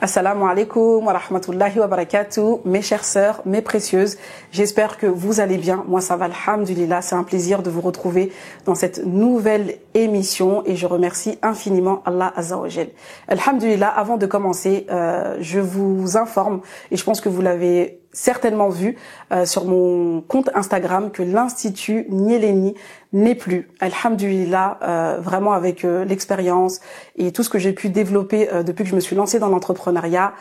Assalamu alaikum wa rahmatullahi wa barakatuh, mes chères sœurs, mes précieuses. J'espère que vous allez bien. Moi, ça va, alhamdulillah. C'est un plaisir de vous retrouver dans cette nouvelle émission et je remercie infiniment Allah Azza wa Jal. Alhamdulillah, avant de commencer, je vous informe, et je pense que vous l'avez certainement vu sur mon compte Instagram, que l'Institut Nieleni n'est plus. Alhamdulillah, vraiment avec l'expérience et tout ce que j'ai pu développer depuis que je me suis lancée dans l'entrepreneuriat,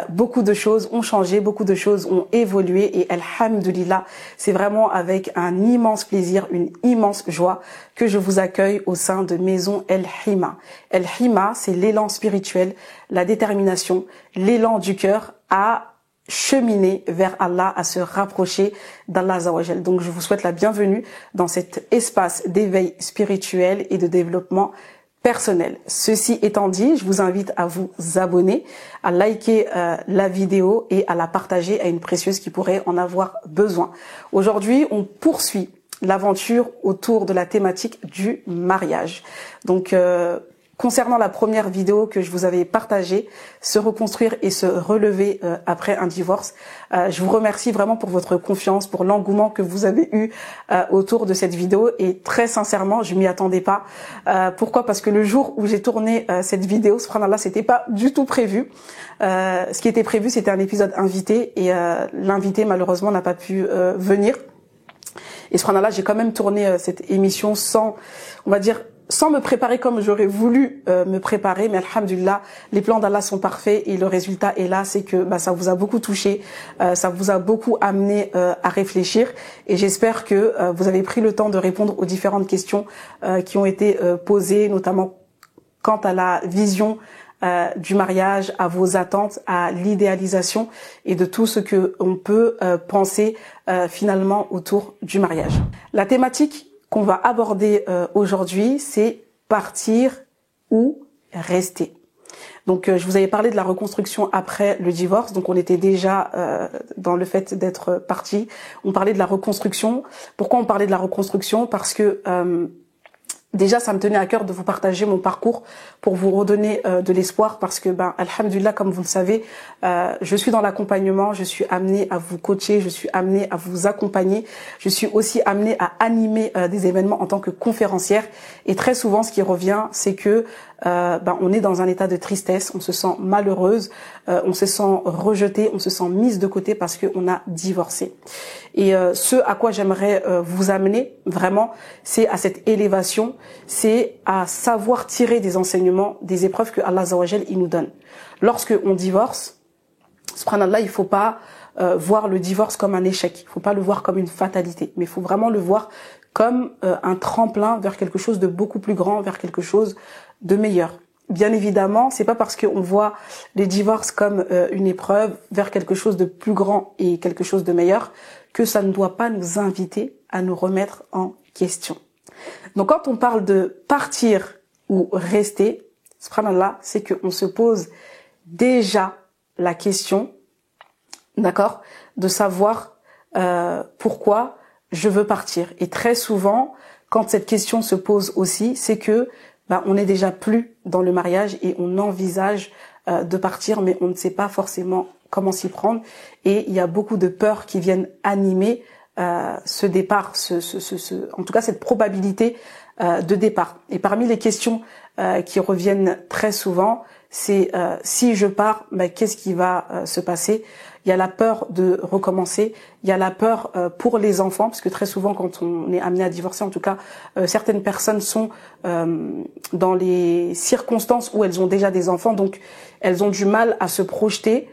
beaucoup de choses ont changé, beaucoup de choses ont évolué et alhamdulillah, c'est vraiment avec un immense plaisir, une immense joie que je vous accueille au sein de Maison El Hima. El Hima, c'est l'élan spirituel, la détermination, l'élan du cœur à cheminer vers Allah, à se rapprocher d'Allah Azza wa Jal. Donc je vous souhaite la bienvenue dans cet espace d'éveil spirituel et de développement personnel. Ceci étant dit, je vous invite à vous abonner, à liker la vidéo et à la partager à une précieuse qui pourrait en avoir besoin. Aujourd'hui, on poursuit l'aventure autour de la thématique du mariage. Donc concernant la première vidéo que je vous avais partagée, se reconstruire et se relever après un divorce, je vous remercie vraiment pour votre confiance, pour l'engouement que vous avez eu autour de cette vidéo et très sincèrement, je m'y attendais pas. Pourquoi ? Parce que le jour où j'ai tourné cette vidéo, subhanallah, c'était pas du tout prévu. Ce qui était prévu, c'était un épisode invité et l'invité malheureusement n'a pas pu venir. Et subhanallah, j'ai quand même tourné cette émission sans, on va dire, sans me préparer comme j'aurais voulu me préparer, mais alhamdulillah, les plans d'Allah sont parfaits et le résultat est là, c'est que ça vous a beaucoup touché, ça vous a beaucoup amené à réfléchir et j'espère que vous avez pris le temps de répondre aux différentes questions qui ont été posées, notamment quant à la vision du mariage, à vos attentes, à l'idéalisation et de tout ce que on peut penser finalement autour du mariage. La thématique qu'on va aborder aujourd'hui, c'est partir ou rester. Donc je vous avais parlé de la reconstruction après le divorce, donc on était déjà dans le fait d'être parti. On parlait de la reconstruction. Pourquoi on parlait de la reconstruction ? Parce que déjà, ça me tenait à cœur de vous partager mon parcours pour vous redonner de l'espoir parce que, alhamdulillah, comme vous le savez, je suis dans l'accompagnement, je suis amenée à vous coacher, je suis amenée à vous accompagner, je suis aussi amenée à animer des événements en tant que conférencière. Et très souvent, ce qui revient, c'est que on est dans un état de tristesse, on se sent malheureuse, on se sent rejetée, on se sent mise de côté parce qu'on a divorcé. Et ce à quoi j'aimerais vous amener vraiment, c'est à cette élévation, c'est à savoir tirer des enseignements, des épreuves que Allah Azza wa Jal il nous donne. Lorsque on divorce, subhanallah, il faut pas voir le divorce comme un échec, il faut pas le voir comme une fatalité, mais il faut vraiment le voir comme un tremplin vers quelque chose de beaucoup plus grand, vers quelque chose de meilleur. Bien évidemment, c'est pas parce qu'on voit les divorces comme une épreuve vers quelque chose de plus grand et quelque chose de meilleur que ça ne doit pas nous inviter à nous remettre en question. Donc quand on parle de partir ou rester, subhanallah, c'est qu'on se pose déjà la question, d'accord, de savoir pourquoi je veux partir. Et très souvent, quand cette question se pose aussi, c'est que on n'est déjà plus dans le mariage et on envisage de partir, mais on ne sait pas forcément comment s'y prendre. Et il y a beaucoup de peurs qui viennent animer ce départ, en tout cas cette probabilité de départ. Et parmi les questions qui reviennent très souvent, c'est si je pars, qu'est-ce qui va se passer ? Il y a la peur de recommencer, il y a la peur pour les enfants, parce que très souvent quand on est amené à divorcer, en tout cas certaines personnes sont dans les circonstances où elles ont déjà des enfants, donc elles ont du mal à se projeter,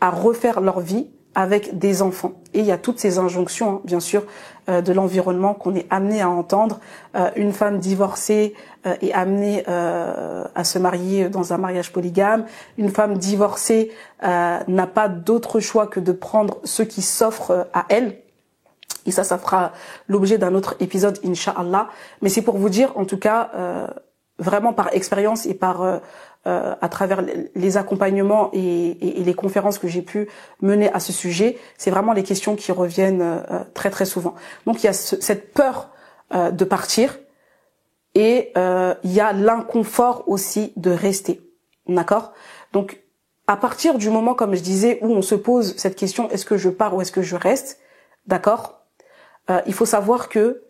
à refaire leur vie avec des enfants. Et il y a toutes ces injonctions, bien sûr, de l'environnement qu'on est amené à entendre. Une femme divorcée est amenée à se marier dans un mariage polygame. Une femme divorcée n'a pas d'autre choix que de prendre ce qui s'offre à elle. Et ça fera l'objet d'un autre épisode, Inch'Allah. Mais c'est pour vous dire, en tout cas, vraiment par expérience et par à travers les accompagnements et les conférences que j'ai pu mener à ce sujet, c'est vraiment les questions qui reviennent très très souvent. Donc il y a cette peur de partir et il y a l'inconfort aussi de rester. D'accord ? Donc à partir du moment, comme je disais, où on se pose cette question, est-ce que je pars ou est-ce que je reste, d'accord, il faut savoir que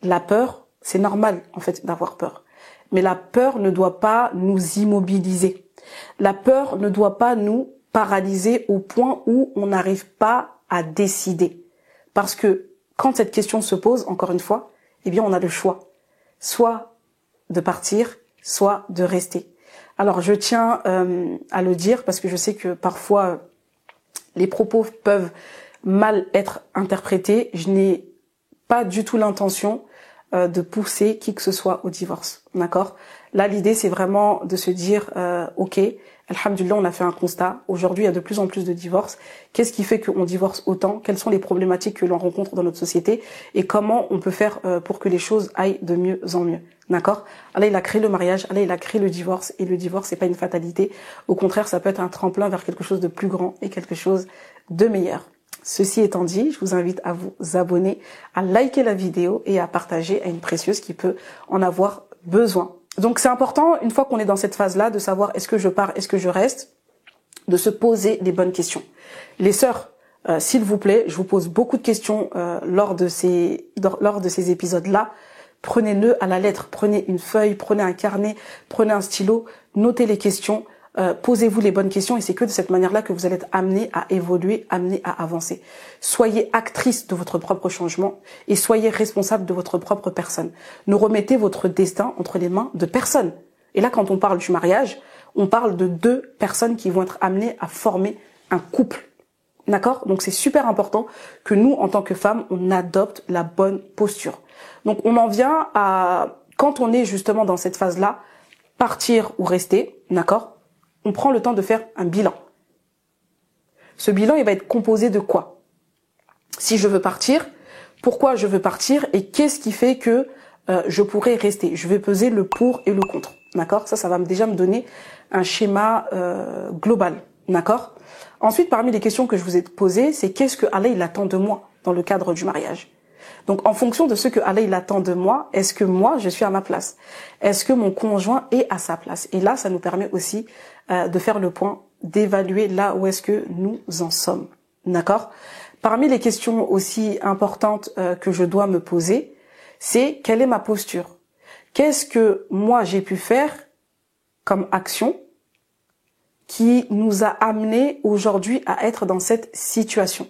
la peur, c'est normal en fait d'avoir peur. Mais la peur ne doit pas nous immobiliser. La peur ne doit pas nous paralyser au point où on n'arrive pas à décider. Parce que quand cette question se pose, encore une fois, eh bien on a le choix. Soit de partir, soit de rester. Alors je tiens à le dire parce que je sais que parfois les propos peuvent mal être interprétés. Je n'ai pas du tout l'intention de pousser qui que ce soit au divorce, d'accord? Là, l'idée, c'est vraiment de se dire, ok, alhamdoulilah, on a fait un constat. Aujourd'hui, il y a de plus en plus de divorces. Qu'est-ce qui fait qu'on divorce autant? Quelles sont les problématiques que l'on rencontre dans notre société? Et comment on peut faire pour que les choses aillent de mieux en mieux, d'accord? Allah, il a créé le mariage, Allah, il a créé le divorce. Et le divorce, c'est pas une fatalité. Au contraire, ça peut être un tremplin vers quelque chose de plus grand et quelque chose de meilleur. Ceci étant dit, je vous invite à vous abonner, à liker la vidéo et à partager à une précieuse qui peut en avoir besoin. Donc c'est important, une fois qu'on est dans cette phase-là, de savoir est-ce que je pars, est-ce que je reste, de se poser les bonnes questions. Les sœurs, s'il vous plaît, je vous pose beaucoup de questions lors de ces épisodes-là. Prenez-le à la lettre, prenez une feuille, prenez un carnet, prenez un stylo, notez les questions. Posez-vous les bonnes questions et c'est que de cette manière-là que vous allez être amené à évoluer, amené à avancer. Soyez actrice de votre propre changement et soyez responsable de votre propre personne. Ne remettez votre destin entre les mains de personne. Et là, quand on parle du mariage, on parle de deux personnes qui vont être amenées à former un couple. D'accord? Donc c'est super important que nous, en tant que femmes, on adopte la bonne posture. Donc on en vient à, quand on est justement dans cette phase-là, partir ou rester, d'accord? On prend le temps de faire un bilan. Ce bilan, il va être composé de quoi? Si je veux partir, pourquoi je veux partir et qu'est-ce qui fait que je pourrais rester? Je vais peser le pour et le contre. D'accord? Ça va déjà me donner un schéma global. D'accord? Ensuite, parmi les questions que je vous ai posées, c'est qu'est-ce que Allah il attend de moi dans le cadre du mariage? Donc, en fonction de ce que Allah il attend de moi, est-ce que moi, je suis à ma place? Est-ce que mon conjoint est à sa place? Et là, ça nous permet aussi de faire le point, d'évaluer là où est-ce que nous en sommes. D'accord? Parmi les questions aussi importantes que je dois me poser, c'est quelle est ma posture? Qu'est-ce que moi j'ai pu faire comme action qui nous a amené aujourd'hui à être dans cette situation?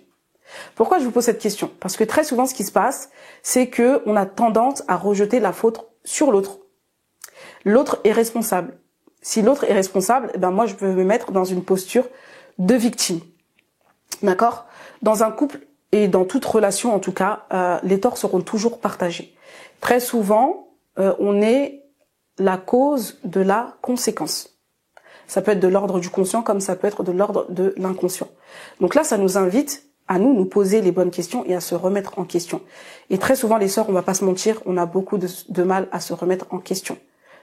Pourquoi je vous pose cette question? Parce que très souvent, ce qui se passe, c'est que on a tendance à rejeter la faute sur l'autre. L'autre est responsable. Si l'autre est responsable, ben moi, je peux me mettre dans une posture de victime. D'accord? Dans un couple et dans toute relation, en tout cas, les torts seront toujours partagés. Très souvent, on est la cause de la conséquence. Ça peut être de l'ordre du conscient comme ça peut être de l'ordre de l'inconscient. Donc là, ça nous invite à nous poser les bonnes questions et à se remettre en question. Et très souvent, les sœurs, on va pas se mentir, on a beaucoup de mal à se remettre en question.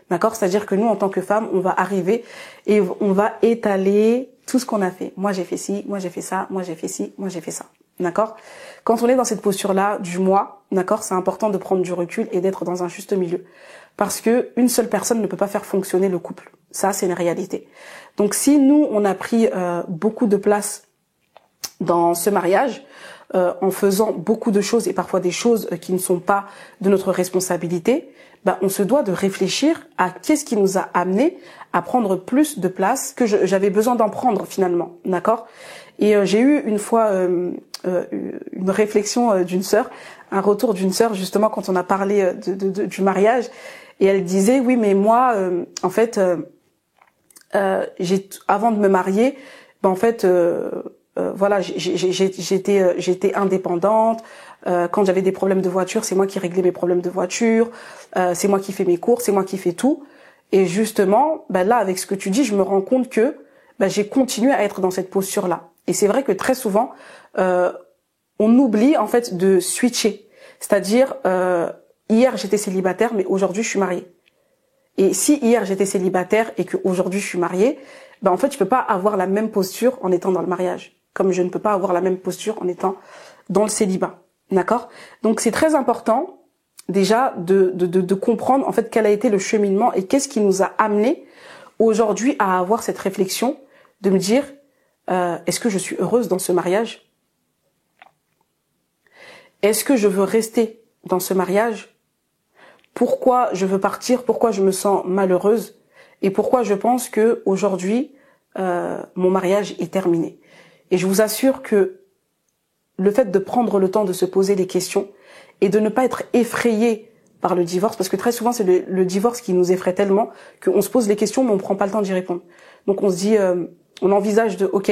D'accord? C'est-à-dire que nous, en tant que femmes, on va arriver et on va étaler tout ce qu'on a fait. Moi, j'ai fait ci, moi, j'ai fait ça, moi, j'ai fait ci, moi, j'ai fait ça. D'accord? Quand on est dans cette posture-là du moi, d'accord, c'est important de prendre du recul et d'être dans un juste milieu. Parce que une seule personne ne peut pas faire fonctionner le couple. Ça, c'est une réalité. Donc, si nous, on a pris beaucoup de place dans ce mariage, en faisant beaucoup de choses et parfois des choses qui ne sont pas de notre responsabilité, ben, on se doit de réfléchir à qu'est-ce qui nous a amené à prendre plus de place que j'avais besoin d'en prendre finalement, d'accord? Et j'ai eu une fois une réflexion d'une sœur, un retour d'une sœur justement quand on a parlé du mariage, et elle disait oui mais moi en fait avant de me marier, ben en fait voilà, j'étais indépendante. Quand j'avais des problèmes de voiture, c'est moi qui réglais mes problèmes de voiture. C'est moi qui fais mes courses, c'est moi qui fais tout. Et justement, ben là, avec ce que tu dis, je me rends compte que ben, j'ai continué à être dans cette posture-là. Et c'est vrai que très souvent, on oublie en fait de switcher. C'est-à-dire, hier j'étais célibataire, mais aujourd'hui je suis mariée. Et si hier j'étais célibataire et qu'aujourd'hui je suis mariée, ben en fait je peux pas avoir la même posture en étant dans le mariage. Comme je ne peux pas avoir la même posture en étant dans le célibat. D'accord? Donc c'est très important déjà de comprendre en fait quel a été le cheminement et qu'est-ce qui nous a amené aujourd'hui à avoir cette réflexion de me dire, est-ce que je suis heureuse dans ce mariage? Est-ce que je veux rester dans ce mariage? Pourquoi je veux partir? Pourquoi je me sens malheureuse? Et pourquoi je pense que aujourd'hui mon mariage est terminé? Et je vous assure que le fait de prendre le temps de se poser les questions et de ne pas être effrayé par le divorce, parce que très souvent c'est le divorce qui nous effraie tellement qu'on se pose les questions mais on prend pas le temps d'y répondre. Donc on se dit, on envisage de, ok,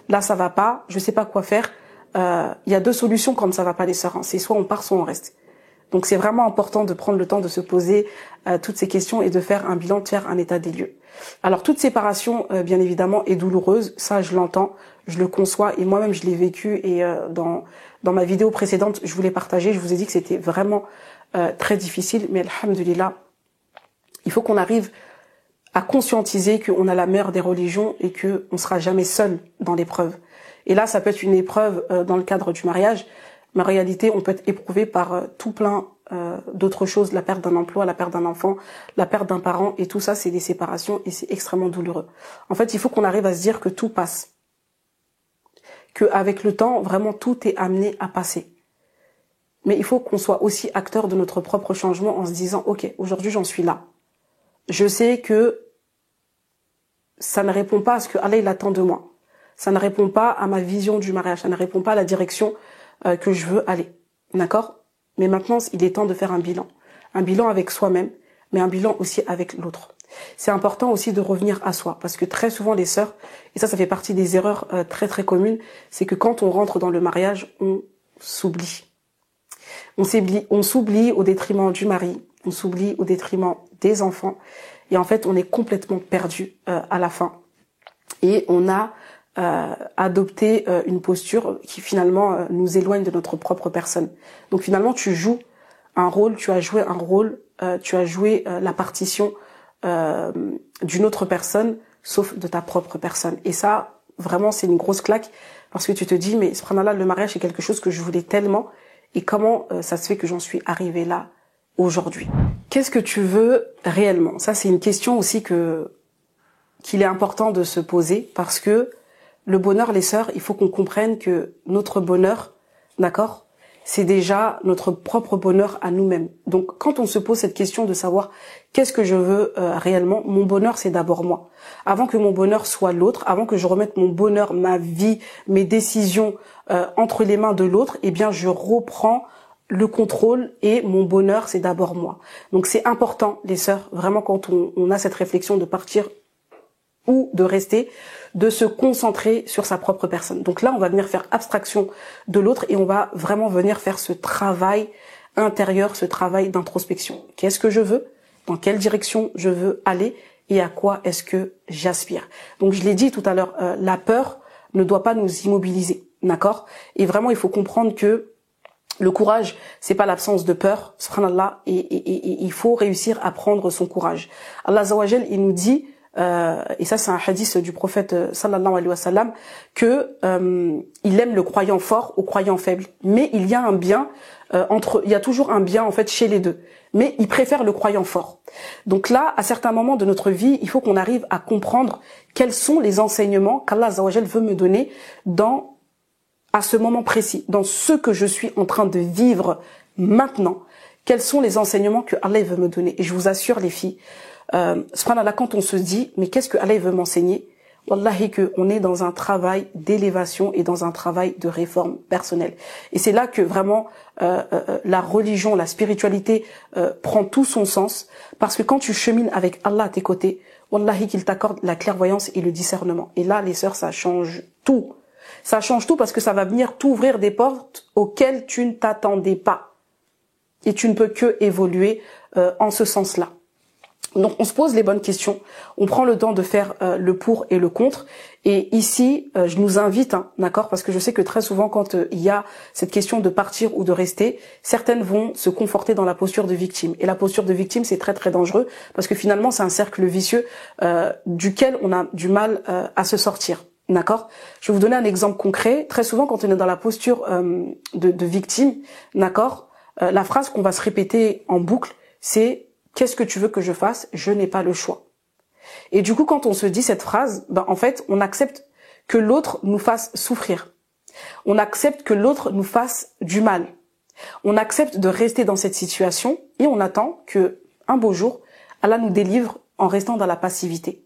là ça va pas, je sais pas quoi faire. Il y a deux solutions quand ça va pas les sœurs, hein. C'est soit on part, soit on reste. Donc c'est vraiment important de prendre le temps de se poser toutes ces questions et de faire un bilan, de faire un état des lieux. Alors toute séparation, bien évidemment, est douloureuse, ça je l'entends, je le conçois et moi-même je l'ai vécu et dans ma vidéo précédente, je vous l'ai partagé, je vous ai dit que c'était vraiment très difficile, mais alhamdoulilah, il faut qu'on arrive à conscientiser qu'on a la meilleure des religions et qu'on ne sera jamais seul dans l'épreuve. Et là, ça peut être une épreuve dans le cadre du mariage, mais en réalité, on peut être éprouvé par tout plein d'autres choses, la perte d'un emploi, la perte d'un enfant, la perte d'un parent, et tout ça, c'est des séparations et c'est extrêmement douloureux. En fait, il faut qu'on arrive à se dire que tout passe. Qu'avec le temps, vraiment, tout est amené à passer. Mais il faut qu'on soit aussi acteur de notre propre changement en se disant, ok, aujourd'hui, j'en suis là. Je sais que ça ne répond pas à ce que Allah il attend de moi. Ça ne répond pas à ma vision du mariage, ça ne répond pas à la direction que je veux aller. D'accord? Mais maintenant, il est temps de faire un bilan. Un bilan avec soi-même, mais un bilan aussi avec l'autre. C'est important aussi de revenir à soi, parce que très souvent les sœurs, et ça fait partie des erreurs très très communes, c'est que quand on rentre dans le mariage, on s'oublie. On s'oublie au détriment du mari, on s'oublie au détriment des enfants, et en fait on est complètement perdu à la fin. Et on a adopté une posture qui finalement nous éloigne de notre propre personne. Donc finalement tu joues un rôle, tu as joué un rôle, tu as joué la partition d'une autre personne, sauf de ta propre personne. Et ça, vraiment, c'est une grosse claque, parce que tu te dis, mais subhanallah, le mariage, c'est quelque chose que je voulais tellement, et comment ça se fait que j'en suis arrivée là, aujourd'hui? Qu'est-ce que tu veux réellement? Ça, c'est une question aussi qu'il est important de se poser, parce que le bonheur, les sœurs, il faut qu'on comprenne que notre bonheur, d'accord, c'est déjà notre propre bonheur à nous-mêmes. Donc, quand on se pose cette question de savoir qu'est-ce que je veux réellement, mon bonheur, c'est d'abord moi. Avant que mon bonheur soit l'autre, avant que je remette mon bonheur, ma vie, mes décisions entre les mains de l'autre, eh bien, je reprends le contrôle et mon bonheur, c'est d'abord moi. Donc, c'est important, les sœurs, vraiment, quand on a cette réflexion de partir ou de rester, de se concentrer sur sa propre personne. Donc là, on va venir faire abstraction de l'autre et on va vraiment venir faire ce travail intérieur, ce travail d'introspection. Qu'est-ce que je veux? Dans quelle direction je veux aller? Et à quoi est-ce que j'aspire? Donc je l'ai dit tout à l'heure, la peur ne doit pas nous immobiliser, d'accord? Et vraiment, il faut comprendre que le courage, c'est pas l'absence de peur, subhanallah, et il faut réussir à prendre son courage. Allah Azza wa Jal, il nous dit, et ça c'est un hadith du prophète sallallahu alayhi wa sallam, que il aime le croyant fort au croyant faible, mais il y a un bien il y a toujours un bien en fait chez les deux, mais il préfère le croyant fort. Donc là, à certains moments de notre vie, il faut qu'on arrive à comprendre quels sont les enseignements qu'Allah Azza wa Jal veut me donner à ce moment précis, dans ce que je suis en train de vivre maintenant. Quels sont les enseignements que Allah veut me donner? Et je vous assure les filles, subhanallah, quand on se dit mais qu'est-ce que Allah veut m'enseigner, wallahi que on est dans un travail d'élévation et dans un travail de réforme personnelle. Et c'est là que vraiment la religion, la spiritualité prend tout son sens, parce que quand tu chemines avec Allah à tes côtés, wallahi qu'il t'accorde la clairvoyance et le discernement. Et là, les sœurs, ça change tout. Ça change tout, parce que ça va venir t'ouvrir des portes auxquelles tu ne t'attendais pas. Et tu ne peux que évoluer en ce sens-là. Donc on se pose les bonnes questions, on prend le temps de faire le pour et le contre. Et ici, je nous invite, d'accord, parce que je sais que très souvent quand il y a cette question de partir ou de rester, certaines vont se conforter dans la posture de victime. Et la posture de victime, c'est très très dangereux, parce que finalement c'est un cercle vicieux duquel on a du mal à se sortir. D'accord? Je vais vous donner un exemple concret. Très souvent, quand on est dans la posture de victime, d'accord, la phrase qu'on va se répéter en boucle, c'est: qu'est-ce que tu veux que je fasse? Je n'ai pas le choix. Et du coup, quand on se dit cette phrase, ben, en fait, on accepte que l'autre nous fasse souffrir. On accepte que l'autre nous fasse du mal. On accepte de rester dans cette situation et on attend que, un beau jour, Allah nous délivre en restant dans la passivité.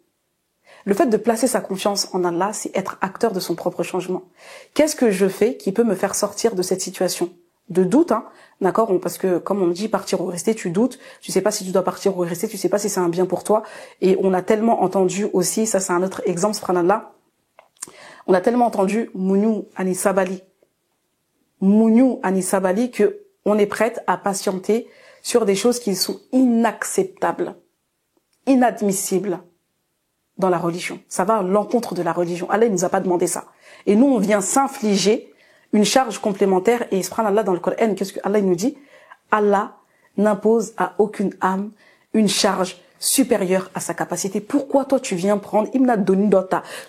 Le fait de placer sa confiance en Allah, c'est être acteur de son propre changement. Qu'est-ce que je fais qui peut me faire sortir de cette situation? De doute, hein, d'accord? Parce que, comme on me dit, partir ou rester, tu doutes. Tu sais pas si tu dois partir ou rester, tu sais pas si c'est un bien pour toi. Et on a tellement entendu aussi, ça c'est un autre exemple, subhanallah. On a tellement entendu Mouniou Anisabali. Mouniou Anisabali que on est prête à patienter sur des choses qui sont inacceptables, inadmissibles dans la religion. Ça va à l'encontre de la religion. Allah ne nous a pas demandé ça. Et nous, on vient s'infliger une charge complémentaire. Et subhanallah, dans le Coran, qu'est-ce que Allah nous dit? Allah n'impose à aucune âme une charge supérieure à sa capacité. Pourquoi toi, tu viens prendre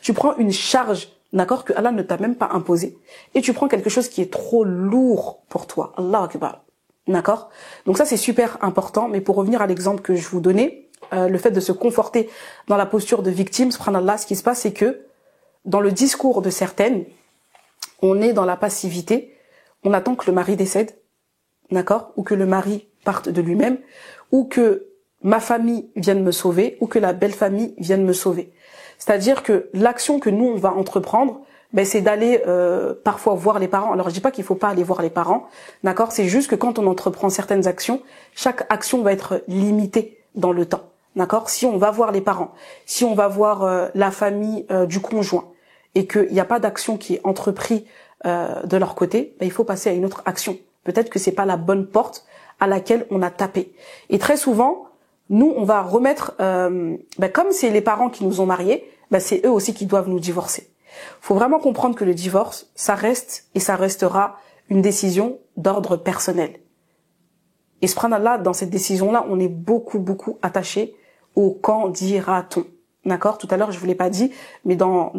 tu prends une charge, d'accord, que Allah ne t'a même pas imposée, et tu prends quelque chose qui est trop lourd pour toi. Allahu Akbar. D'accord? Donc ça, c'est super important. Mais pour revenir à l'exemple que je vous donnais, le fait de se conforter dans la posture de victime, subhanallah, ce qui se passe, c'est que dans le discours de certaines, on est dans la passivité, on attend que le mari décède, d'accord, ou que le mari parte de lui-même, ou que ma famille vienne me sauver, ou que la belle famille vienne me sauver. C'est-à-dire que l'action que nous, on va entreprendre, ben, c'est d'aller parfois voir les parents. Alors je dis pas qu'il faut pas aller voir les parents, d'accord, c'est juste que quand on entreprend certaines actions, chaque action va être limitée dans le temps. D'accord? Si on va voir les parents, si on va voir la famille du conjoint et qu'il n'y a pas d'action qui est entreprise de leur côté, ben, il faut passer à une autre action. Peut-être que c'est pas la bonne porte à laquelle on a tapé. Et très souvent, nous, on va remettre, ben, comme c'est les parents qui nous ont mariés, ben, c'est eux aussi qui doivent nous divorcer. Faut vraiment comprendre que le divorce, ça reste et ça restera une décision d'ordre personnel. Et subhanallah, dans cette décision-là, on est beaucoup attaché au quand dira-t-on. D'accord? Tout à l'heure, je vous l'ai pas dit, mais dans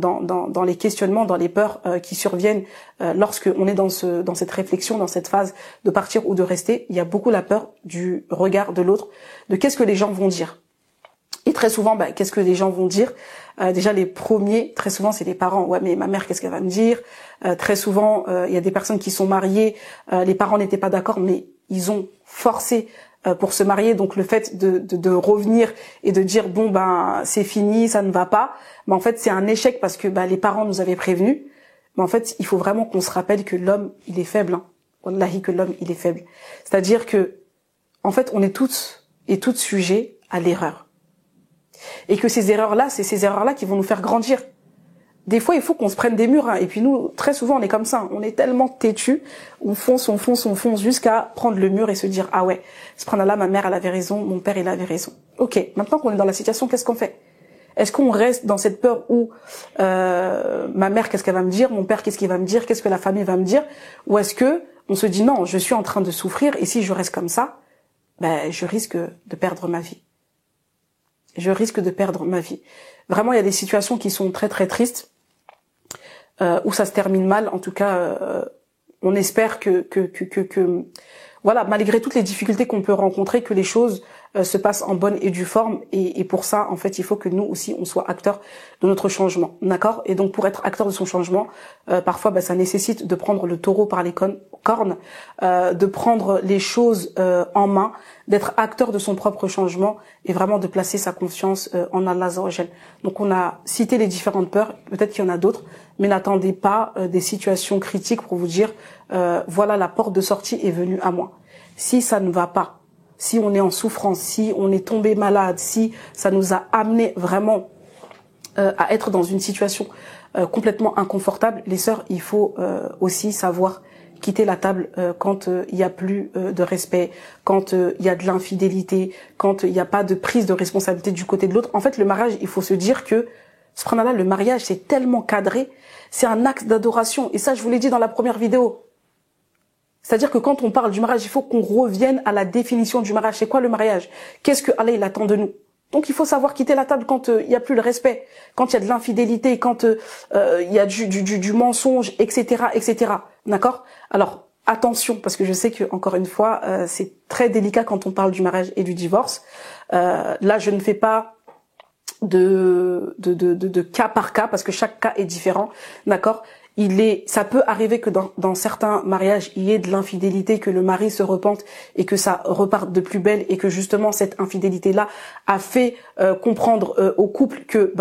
les questionnements, dans les peurs qui surviennent lorsque on est dans cette réflexion, dans cette phase de partir ou de rester, il y a beaucoup la peur du regard de l'autre, de qu'est-ce que les gens vont dire. Et très souvent, qu'est-ce que les gens vont dire? Déjà, les premiers, très souvent, c'est les parents. Ouais, mais ma mère, qu'est-ce qu'elle va me dire? Très souvent, il y a des personnes qui sont mariées, les parents n'étaient pas d'accord, mais ils ont forcé pour se marier. Donc, le fait de revenir et de dire, bon, c'est fini, ça ne va pas, en fait, c'est un échec parce que les parents nous avaient prévenus. Mais en fait, il faut vraiment qu'on se rappelle que l'homme, il est faible. Hein. Wallahi, que l'homme, il est faible. C'est-à-dire que, en fait, on est toutes et toutes sujets à l'erreur. Et que ces erreurs-là, c'est ces erreurs-là qui vont nous faire grandir. Des fois, il faut qu'on se prenne des murs. Hein. Et puis nous, très souvent, on est comme ça. On est tellement têtus. On fonce jusqu'à prendre le mur et se dire, ah ouais, subhanallah, ma mère, elle avait raison, mon père, il avait raison. Ok, maintenant qu'on est dans la situation, qu'est-ce qu'on fait? Est-ce qu'on reste dans cette peur où ma mère, qu'est-ce qu'elle va me dire? Mon père, qu'est-ce qu'il va me dire? Qu'est-ce que la famille va me dire? Ou est-ce que on se dit, non, je suis en train de souffrir et si je reste comme ça, je risque de perdre ma vie. Je risque de perdre ma vie. Vraiment, il y a des situations qui sont très tristes, où ça se termine mal. En tout cas, on espère que voilà, malgré toutes les difficultés qu'on peut rencontrer, que les choses se passent en bonne et due forme. Et pour ça, en fait, il faut que nous aussi, on soit acteurs de notre changement. D'accord? Et donc, pour être acteur de son changement, parfois, ça nécessite de prendre le taureau par les cornes, de prendre les choses en main, d'être acteur de son propre changement et vraiment de placer sa confiance en Allah Azza wa Jal. Donc, on a cité les différentes peurs. Peut-être qu'il y en a d'autres, mais n'attendez pas des situations critiques pour vous dire voilà, la porte de sortie est venue à moi. Si ça ne va pas, si on est en souffrance, si on est tombé malade, si ça nous a amené vraiment à être dans une situation complètement inconfortable, les sœurs, il faut aussi savoir quitter la table quand il y a plus de respect, quand il y a de l'infidélité, quand il n'y a pas de prise de responsabilité du côté de l'autre. En fait, le mariage, il faut se dire que subhanallah, le mariage, c'est tellement cadré, c'est un acte d'adoration. Et ça, je vous l'ai dit dans la première vidéo. C'est-à-dire que quand on parle du mariage, il faut qu'on revienne à la définition du mariage. C'est quoi le mariage? Qu'est-ce que Allah il attend de nous? Donc il faut savoir quitter la table quand il y a plus le respect, quand il y a de l'infidélité, quand il y a du mensonge, etc., etc. D'accord? Alors attention, parce que je sais que encore une fois, c'est très délicat quand on parle du mariage et du divorce. Là, je ne fais pas de cas par cas, parce que chaque cas est différent, d'accord. Ça peut arriver que dans certains mariages, il y ait de l'infidélité, que le mari se repente et que ça reparte de plus belle, et que justement cette infidélité-là a fait comprendre au couple que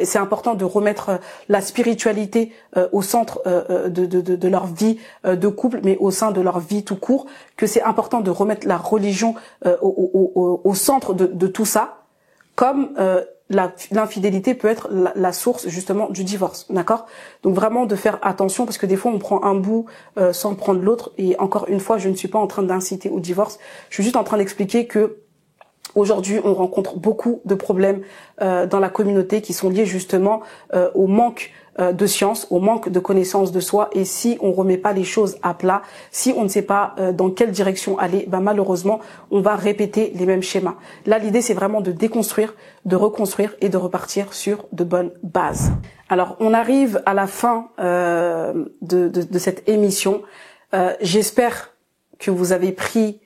c'est important de remettre la spiritualité au centre de leur vie de couple, mais au sein de leur vie tout court, que c'est important de remettre la religion au centre de tout ça, comme l'infidélité peut être la source justement du divorce, d'accord. Donc vraiment de faire attention, parce que des fois on prend un bout sans prendre l'autre. Et encore une fois, je ne suis pas en train d'inciter au divorce, je suis juste en train d'expliquer que aujourd'hui on rencontre beaucoup de problèmes dans la communauté qui sont liés justement au manque de science, au manque de connaissance de soi. Et si on remet pas les choses à plat, si on ne sait pas dans quelle direction aller, malheureusement on va répéter les mêmes schémas. Là l'idée c'est vraiment de déconstruire, de reconstruire et de repartir sur de bonnes bases. Alors on arrive à la fin de cette émission. J'espère que vous avez pris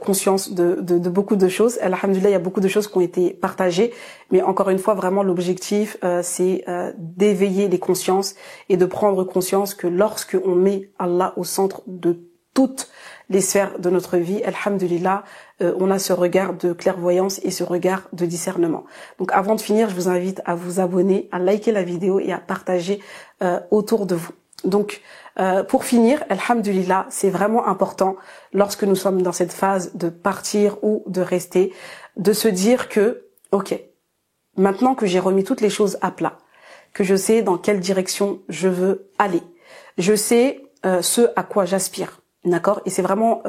conscience de beaucoup de choses. Alhamdoulilah, il y a beaucoup de choses qui ont été partagées, mais encore une fois, vraiment l'objectif c'est d'éveiller les consciences et de prendre conscience que lorsque on met Allah au centre de toutes les sphères de notre vie, alhamdoulilah, on a ce regard de clairvoyance et ce regard de discernement. Donc avant de finir, je vous invite à vous abonner, à liker la vidéo et à partager autour de vous. Donc pour finir, alhamdoulilah, c'est vraiment important lorsque nous sommes dans cette phase de partir ou de rester, de se dire que, ok, maintenant que j'ai remis toutes les choses à plat, que je sais dans quelle direction je veux aller, je sais ce à quoi j'aspire, d'accord. Et c'est vraiment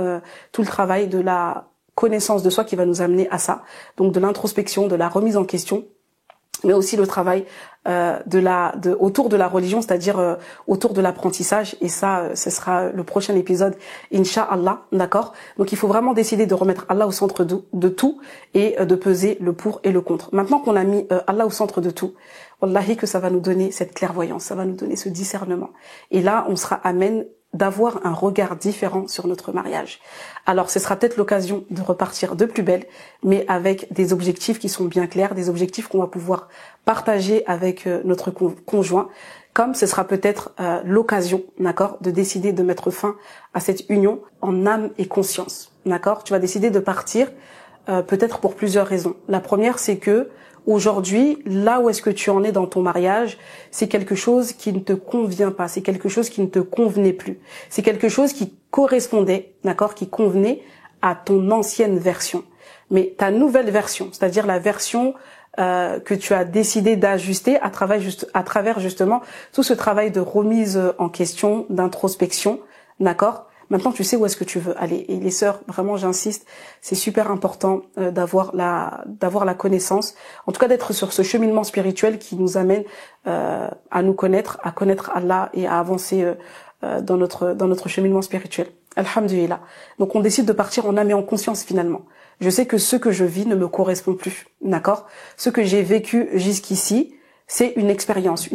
tout le travail de la connaissance de soi qui va nous amener à ça, donc de l'introspection, de la remise en question, mais aussi le travail autour de la religion, c'est-à-dire autour de l'apprentissage. Et ça, ce sera le prochain épisode, Inch'Allah, d'accord. Donc il faut vraiment décider de remettre Allah au centre de tout et de peser le pour et le contre. Maintenant qu'on a mis Allah au centre de tout, wallahi que ça va nous donner cette clairvoyance, ça va nous donner ce discernement. Et là, on sera amène d'avoir un regard différent sur notre mariage. Alors ce sera peut-être l'occasion de repartir de plus belle, mais avec des objectifs qui sont bien clairs, des objectifs qu'on va pouvoir partager avec notre conjoint, comme ce sera peut-être l'occasion, d'accord, de décider de mettre fin à cette union en âme et conscience, d'accord. Tu vas décider de partir peut-être pour plusieurs raisons. La première, c'est que aujourd'hui, là où est-ce que tu en es dans ton mariage, c'est quelque chose qui ne te convient pas, c'est quelque chose qui ne te convenait plus. C'est quelque chose qui correspondait, d'accord, qui convenait à ton ancienne version. Mais ta nouvelle version, c'est-à-dire la version que tu as décidé d'ajuster à travers justement tout ce travail de remise en question, d'introspection, d'accord. Maintenant, tu sais où est-ce que tu veux aller. Et les sœurs, vraiment, j'insiste, c'est super important d'avoir la connaissance, en tout cas d'être sur ce cheminement spirituel qui nous amène à nous connaître, à connaître Allah et à avancer dans notre cheminement spirituel. Alhamdulillah. Donc on décide de partir en âme et en conscience finalement. Je sais que ce que je vis ne me correspond plus, d'accord. Ce que j'ai vécu jusqu'ici, c'est une expérience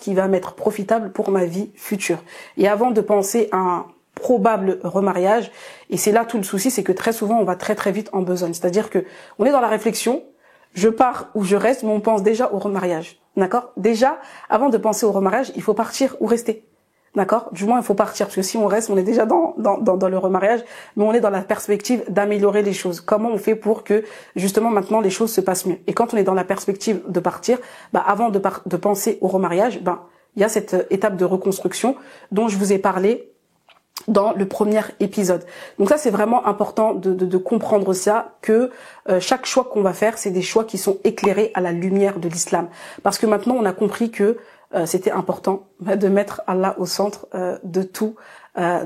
qui va m'être profitable pour ma vie future. Et avant de penser à un probable remariage, et c'est là tout le souci, c'est que très souvent on va très très vite en besogne. C'est-à-dire que on est dans la réflexion, je pars ou je reste, mais on pense déjà au remariage, d'accord. Déjà, avant de penser au remariage, il faut partir ou rester, d'accord. Du moins, il faut partir, parce que si on reste, on est déjà dans le remariage, mais on est dans la perspective d'améliorer les choses. Comment on fait pour que justement maintenant les choses se passent mieux. Et quand on est dans la perspective de partir, avant de penser au remariage, il y a cette étape de reconstruction dont je vous ai parlé dans le premier épisode. Donc ça, c'est vraiment important de comprendre ça, que chaque choix qu'on va faire, c'est des choix qui sont éclairés à la lumière de l'islam. Parce que maintenant, on a compris que c'était important de mettre Allah au centre de tous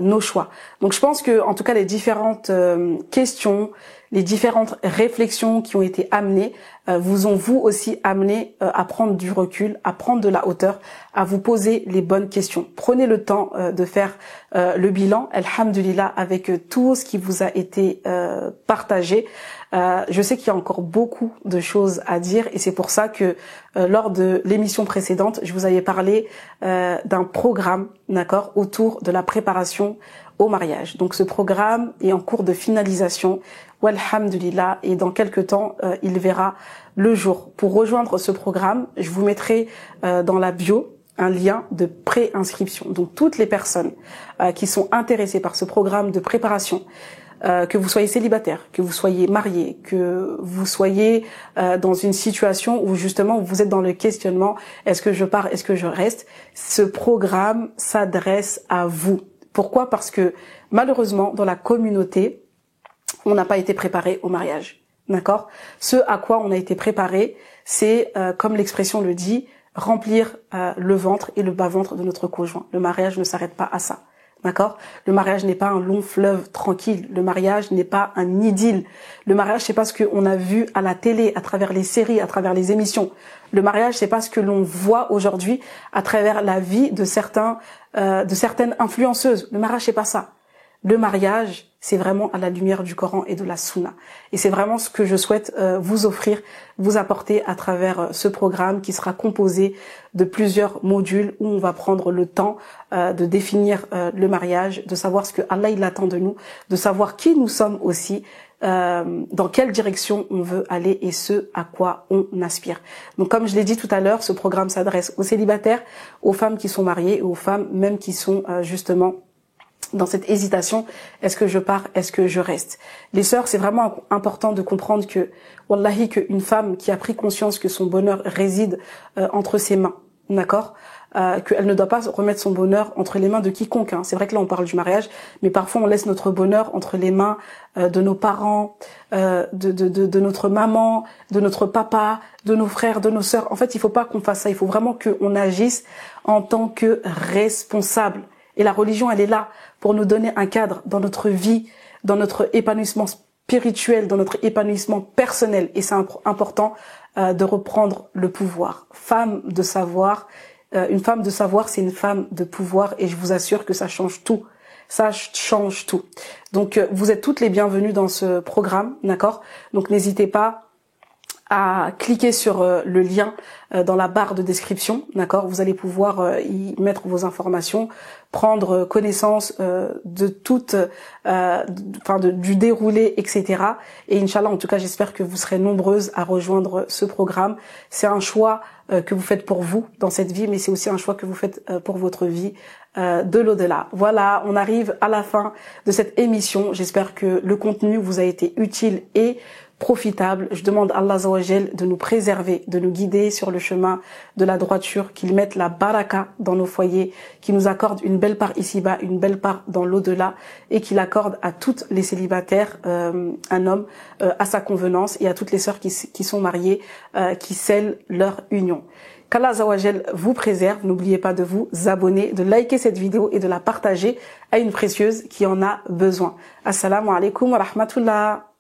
nos choix. Donc je pense que, en tout cas, les différentes questions, les différentes réflexions qui ont été amenées vous ont vous aussi amené à prendre du recul, à prendre de la hauteur, à vous poser les bonnes questions. Prenez le temps de faire le bilan, alhamdulillah, avec tout ce qui vous a été partagé. Je sais qu'il y a encore beaucoup de choses à dire et c'est pour ça que lors de l'émission précédente, je vous avais parlé d'un programme, d'accord, autour de la préparation au mariage. Donc ce programme est en cours de finalisation, walhamdulillah, et dans quelques temps, il verra le jour. Pour rejoindre ce programme, je vous mettrai dans la bio un lien de pré-inscription. Donc toutes les personnes qui sont intéressées par ce programme de préparation, que vous soyez célibataire, que vous soyez marié, que vous soyez dans une situation où justement vous êtes dans le questionnement, est-ce que je pars, est-ce que je reste, ce programme s'adresse à vous. Pourquoi? Parce que malheureusement, dans la communauté, on n'a pas été préparé au mariage. D'accord? Ce à quoi on a été préparé, c'est, comme l'expression le dit, remplir le ventre et le bas-ventre de notre conjoint. Le mariage ne s'arrête pas à ça. D'accord? Le mariage n'est pas un long fleuve tranquille. Le mariage n'est pas un idylle. Le mariage, c'est pas ce qu'on a vu à la télé, à travers les séries, à travers les émissions. Le mariage, c'est pas ce que l'on voit aujourd'hui à travers la vie de certaines influenceuses. Le mariage, c'est pas ça. Le mariage, c'est vraiment à la lumière du Coran et de la Sunna. Et c'est vraiment ce que je souhaite vous offrir, vous apporter à travers ce programme qui sera composé de plusieurs modules où on va prendre le temps de définir le mariage, de savoir ce que Allah il attend de nous, de savoir qui nous sommes aussi, dans quelle direction on veut aller et ce à quoi on aspire. Donc comme je l'ai dit tout à l'heure, ce programme s'adresse aux célibataires, aux femmes qui sont mariées et aux femmes même qui sont justement dans cette hésitation, est-ce que je pars, est-ce que je reste? Les sœurs, c'est vraiment important de comprendre que, wallahi, qu'une femme qui a pris conscience que son bonheur réside entre ses mains, d'accord, qu'elle ne doit pas remettre son bonheur entre les mains de quiconque. Hein. C'est vrai que là, on parle du mariage, mais parfois, on laisse notre bonheur entre les mains de nos parents, de notre maman, de notre papa, de nos frères, de nos sœurs. En fait, il faut pas qu'on fasse ça. Il faut vraiment qu'on agisse en tant que responsable. Et la religion, elle est là pour nous donner un cadre dans notre vie, dans notre épanouissement spirituel, dans notre épanouissement personnel. Et c'est important de reprendre le pouvoir. Femme de savoir, une femme de savoir, c'est une femme de pouvoir. Et je vous assure que ça change tout. Ça change tout. Donc, vous êtes toutes les bienvenues dans ce programme, d'accord? Donc, n'hésitez pas à cliquer sur le lien dans la barre de description, d'accord? Vous allez pouvoir y mettre vos informations, prendre connaissance de toute, du déroulé, etc. Et Inch'Allah, en tout cas, j'espère que vous serez nombreuses à rejoindre ce programme. C'est un choix que vous faites pour vous dans cette vie, mais c'est aussi un choix que vous faites pour votre vie de l'au-delà. Voilà, on arrive à la fin de cette émission. J'espère que le contenu vous a été utile et profitable. Je demande à Allah Azza wa Jal de nous préserver, de nous guider sur le chemin de la droiture, qu'il mette la baraka dans nos foyers, qu'il nous accorde une belle part ici-bas, une belle part dans l'au-delà, et qu'il accorde à toutes les célibataires un homme à sa convenance, et à toutes les sœurs qui sont mariées, qui scellent leur union. Qu'Allah Azza wa Jal vous préserve. N'oubliez pas de vous abonner, de liker cette vidéo et de la partager à une précieuse qui en a besoin. Assalamu alaikum wa rahmatullah.